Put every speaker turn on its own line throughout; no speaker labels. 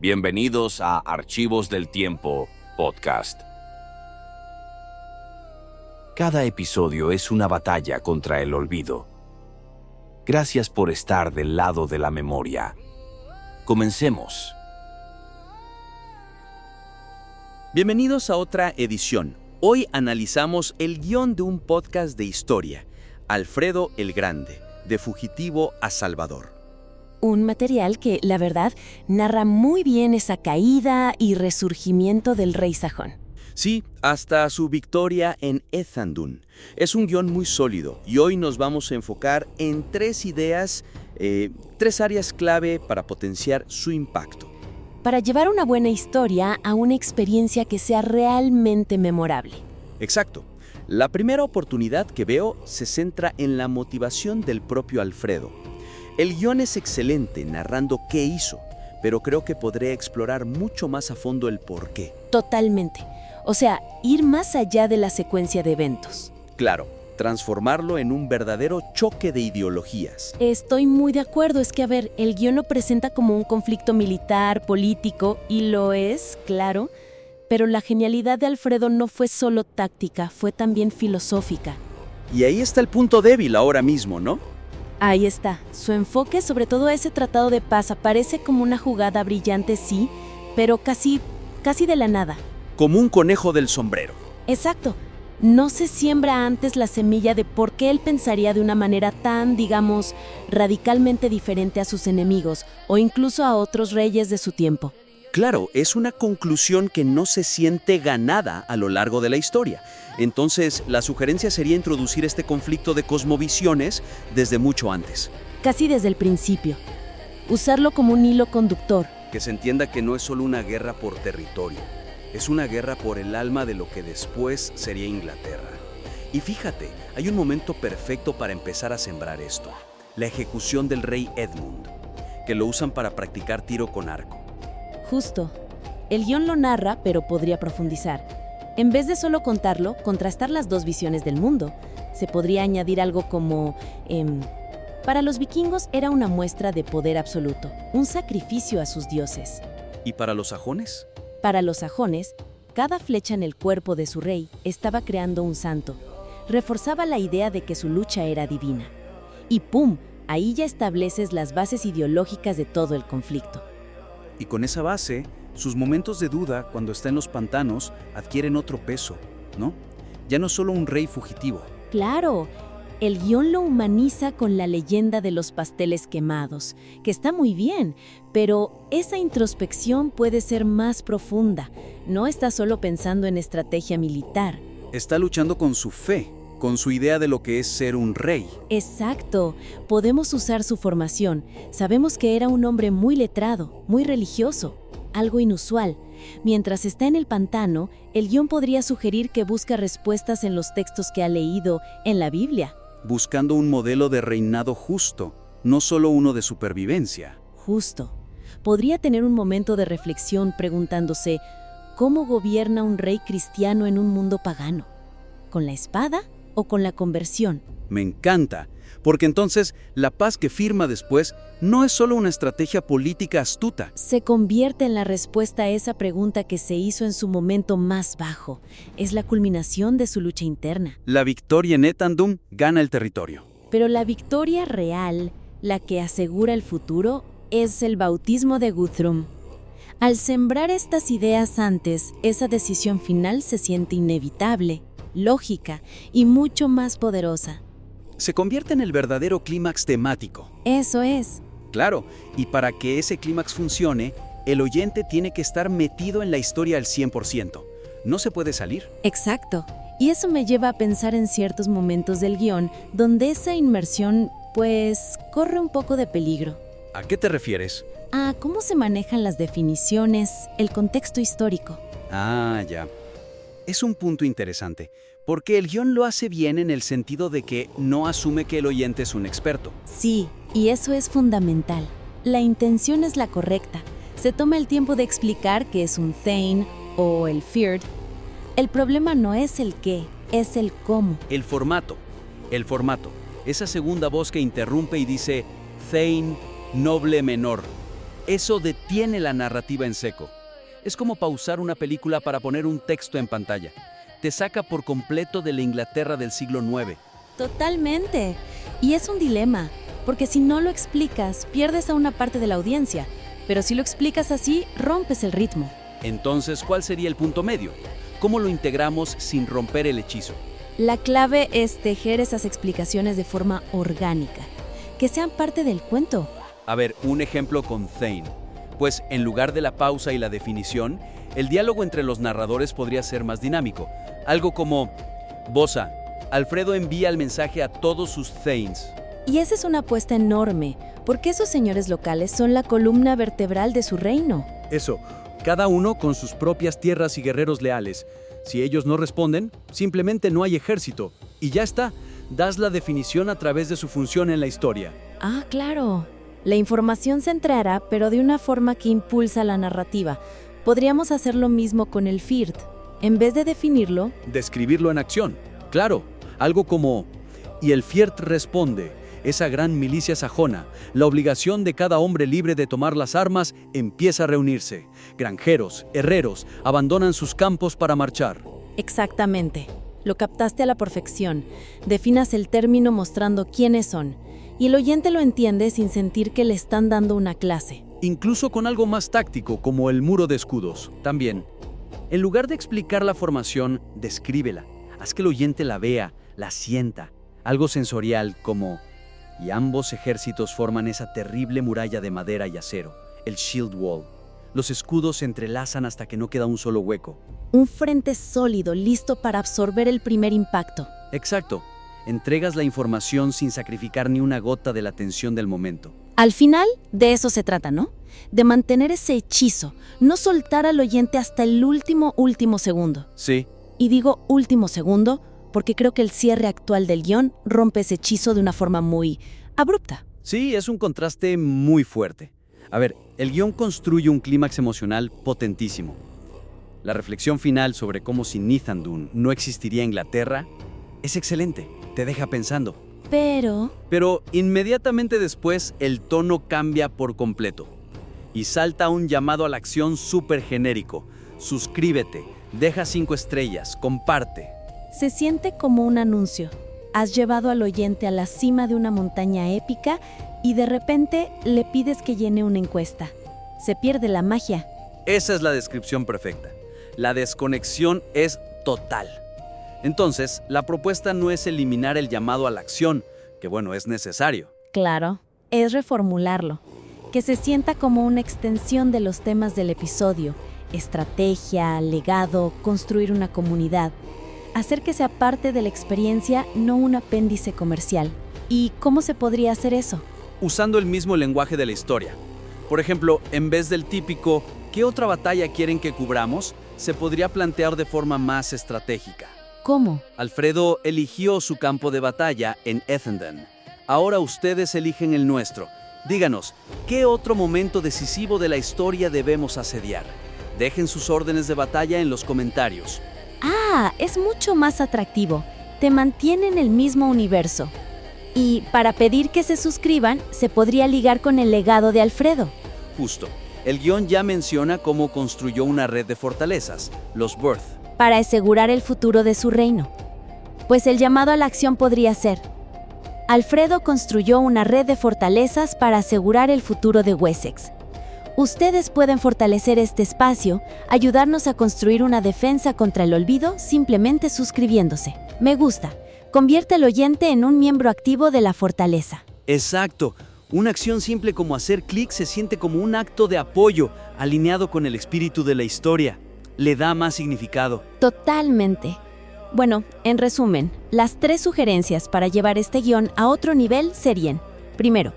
Bienvenidos a Archivos del Tiempo Podcast. Cada episodio es una batalla contra el olvido. Gracias por estar del lado de la memoria. Comencemos.
Bienvenidos a otra edición. Hoy analizamos el guión de un podcast de historia, Alfredo el Grande, de fugitivo a Salvador.
Un material que, la verdad, narra muy bien esa caída y resurgimiento del rey sajón.
Sí, hasta su victoria en Ethandun. Es un guión muy sólido y hoy nos vamos a enfocar en tres ideas, tres áreas clave para potenciar su impacto.
Para llevar una buena historia a una experiencia que sea realmente memorable.
Exacto. La primera oportunidad que veo se centra en la motivación del propio Alfredo. El guión es excelente narrando qué hizo, pero creo que podré explorar mucho más a fondo el por qué.
Totalmente. O sea, ir más allá de la secuencia de eventos.
Claro, transformarlo en un verdadero choque de ideologías.
Estoy muy de acuerdo, es que el guión lo presenta como un conflicto militar, político, y lo es, claro, pero la genialidad de Alfredo no fue solo táctica, fue también filosófica.
Y ahí está el punto débil ahora mismo, ¿no?
Ahí está, su enfoque sobre todo a ese tratado de paz aparece como una jugada brillante, sí, pero casi de la nada.
Como un conejo del sombrero.
Exacto. No se siembra antes la semilla de por qué él pensaría de una manera tan, digamos, radicalmente diferente a sus enemigos o incluso a otros reyes de su tiempo.
Claro, es una conclusión que no se siente ganada a lo largo de la historia. Entonces, la sugerencia sería introducir este conflicto de cosmovisiones desde mucho antes.
Casi desde el principio. Usarlo como un hilo conductor.
Que se entienda que no es solo una guerra por territorio. Es una guerra por el alma de lo que después sería Inglaterra. Y fíjate, hay un momento perfecto para empezar a sembrar esto. La ejecución del rey Edmund, que lo usan para practicar tiro con arco.
Justo. El guión lo narra, pero podría profundizar. En vez de solo contarlo, contrastar las dos visiones del mundo. Se podría añadir algo como... para los vikingos era una muestra de poder absoluto, un sacrificio a sus dioses.
¿Y para los sajones?
Para los sajones, cada flecha en el cuerpo de su rey estaba creando un santo. Reforzaba la idea de que su lucha era divina. Y ¡pum! Ahí ya estableces las bases ideológicas de todo el conflicto.
Y con esa base, sus momentos de duda cuando está en los pantanos adquieren otro peso, ¿no? Ya no solo un rey fugitivo.
¡Claro! El guión lo humaniza con la leyenda de los pasteles quemados, que está muy bien, pero esa introspección puede ser más profunda. No está solo pensando en estrategia militar.
Está luchando con su fe, con su idea de lo que es ser un rey.
Exacto. Podemos usar su formación. Sabemos que era un hombre muy letrado, muy religioso, algo inusual. Mientras está en el pantano, el guión podría sugerir que busca respuestas en los textos que ha leído en la Biblia.
Buscando un modelo de reinado justo, no solo uno de supervivencia.
Justo. Podría tener un momento de reflexión preguntándose, ¿cómo gobierna un rey cristiano en un mundo pagano? ¿Con la espada o con la conversión?
Me encanta, porque entonces la paz que firma después no es solo una estrategia política astuta.
Se convierte en la respuesta a esa pregunta que se hizo en su momento más bajo. Es la culminación de su lucha interna.
La victoria en Ethandun gana el territorio.
Pero la victoria real, la que asegura el futuro, es el bautismo de Guthrum. Al sembrar estas ideas antes, esa decisión final se siente inevitable, lógica y mucho más poderosa.
Se convierte en el verdadero clímax temático.
Eso es.
Claro, y para que ese clímax funcione, el oyente tiene que estar metido en la historia al 100%. No se puede salir.
Exacto. Y eso me lleva a pensar en ciertos momentos del guión donde esa inmersión, corre un poco de peligro.
¿A qué te refieres?
A cómo se manejan las definiciones, el contexto histórico.
Ah, ya. Es un punto interesante, porque el guión lo hace bien en el sentido de que no asume que el oyente es un experto.
Sí, y eso es fundamental. La intención es la correcta. Se toma el tiempo de explicar qué es un Thane o el Fyrd. El problema no es el qué, es el cómo.
El formato. Esa segunda voz que interrumpe y dice Thane, noble menor.
Eso detiene la narrativa en seco. Es como pausar una película para poner un texto en pantalla. Te saca por completo de la Inglaterra del siglo IX.
Totalmente. Y es un dilema, porque si no lo explicas, pierdes a una parte de la audiencia, pero si lo explicas así, rompes el ritmo.
Entonces, ¿cuál sería el punto medio? ¿Cómo lo integramos sin romper el hechizo?
La clave es tejer esas explicaciones de forma orgánica, que sean parte del cuento.
A ver, un ejemplo con Thane. Pues en lugar de la pausa y la definición, el diálogo entre los narradores podría ser más dinámico. Algo como: Bosa, Alfredo envía el mensaje a todos sus Thanes.
Y esa es una apuesta enorme, porque esos señores locales son la columna vertebral de su reino.
Eso, cada uno con sus propias tierras y guerreros leales. Si ellos no responden, simplemente no hay ejército. Y ya está, das la definición a través de su función en la historia.
Ah, claro. La información se entrará, pero de una forma que impulsa la narrativa. Podríamos hacer lo mismo con el Firth. En vez de definirlo,
Describirlo en acción. Claro, algo como: y el Firth responde, esa gran milicia sajona, la obligación de cada hombre libre de tomar las armas empieza a reunirse. Granjeros, herreros, abandonan sus campos para marchar.
exactamente. Lo captaste a la perfección. Definas el término mostrando quiénes son. Y el oyente lo entiende sin sentir que le están dando una clase.
Incluso con algo más táctico, como el muro de escudos. También, en lugar de explicar la formación, descríbela. Haz que el oyente la vea, la sienta. Algo sensorial como: y ambos ejércitos forman esa terrible muralla de madera y acero, el Shield Wall. Los escudos se entrelazan hasta que no queda un solo hueco.
Un frente sólido, listo para absorber el primer impacto.
Exacto. Entregas la información sin sacrificar ni una gota de la tensión del momento.
Al final, de eso se trata, ¿no? De mantener ese hechizo, no soltar al oyente hasta el último segundo.
Sí.
Y digo último segundo porque creo que el cierre actual del guión rompe ese hechizo de una forma muy abrupta.
Sí, es un contraste muy fuerte. A ver, el guión construye un clímax emocional potentísimo. La reflexión final sobre cómo sin Nithandun no existiría Inglaterra es excelente, te deja pensando. Pero inmediatamente después el tono cambia por completo y salta un llamado a la acción súper genérico. Suscríbete, deja 5 estrellas, comparte.
Se siente como un anuncio. Has llevado al oyente a la cima de una montaña épica y de repente le pides que llene una encuesta. Se pierde la magia.
Esa es la descripción perfecta. La desconexión es total. Entonces, la propuesta no es eliminar el llamado a la acción, que bueno, es necesario.
Claro, es reformularlo. Que se sienta como una extensión de los temas del episodio. Estrategia, legado, construir una comunidad. Hacer que sea parte de la experiencia, no un apéndice comercial. ¿Y cómo se podría hacer eso?
Usando el mismo lenguaje de la historia. Por ejemplo, en vez del típico ¿qué otra batalla quieren que cubramos?, se podría plantear de forma más estratégica.
¿Cómo?
Alfredo eligió su campo de batalla en Essendon. Ahora ustedes eligen el nuestro. Díganos, ¿qué otro momento decisivo de la historia debemos asediar? Dejen sus órdenes de batalla en los comentarios.
Ah, es mucho más atractivo. Te mantiene en el mismo universo. Y para pedir que se suscriban, se podría ligar con el legado de Alfredo.
Justo. El guión ya menciona cómo construyó una red de fortalezas, los Worth.
Para asegurar el futuro de su reino. Pues el llamado a la acción podría ser: Alfredo construyó una red de fortalezas para asegurar el futuro de Wessex. Ustedes pueden fortalecer este espacio, ayudarnos a construir una defensa contra el olvido simplemente suscribiéndose. Me gusta. Convierte al oyente en un miembro activo de la fortaleza.
Exacto. Una acción simple como hacer clic se siente como un acto de apoyo, alineado con el espíritu de la historia. Le da más significado.
Totalmente. Bueno, en resumen, las 3 sugerencias para llevar este guión a otro nivel serían: primero,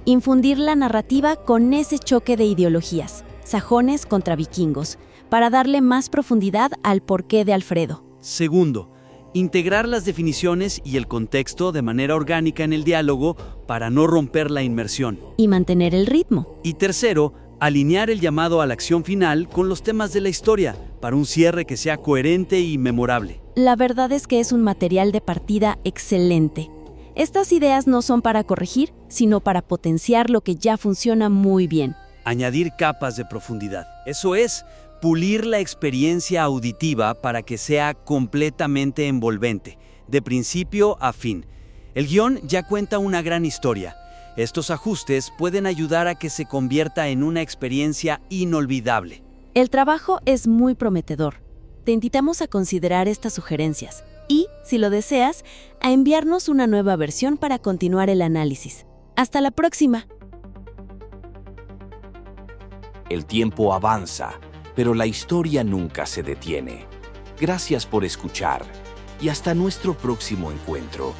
infundir la narrativa con ese choque de ideologías, sajones contra vikingos, para darle más profundidad al porqué de Alfredo.
Segundo, integrar las definiciones y el contexto de manera orgánica en el diálogo para no romper la inmersión.
Y mantener el ritmo.
Y tercero, alinear el llamado a la acción final con los temas de la historia, para un cierre que sea coherente y memorable.
La verdad es que es un material de partida excelente. Estas ideas no son para corregir, sino para potenciar lo que ya funciona muy bien.
Añadir capas de profundidad. Eso es, pulir la experiencia auditiva para que sea completamente envolvente, de principio a fin. El guión ya cuenta una gran historia. Estos ajustes pueden ayudar a que se convierta en una experiencia inolvidable.
El trabajo es muy prometedor. Te invitamos a considerar estas sugerencias y, si lo deseas, a enviarnos una nueva versión para continuar el análisis. ¡Hasta la próxima!
El tiempo avanza, pero la historia nunca se detiene. Gracias por escuchar y hasta nuestro próximo encuentro.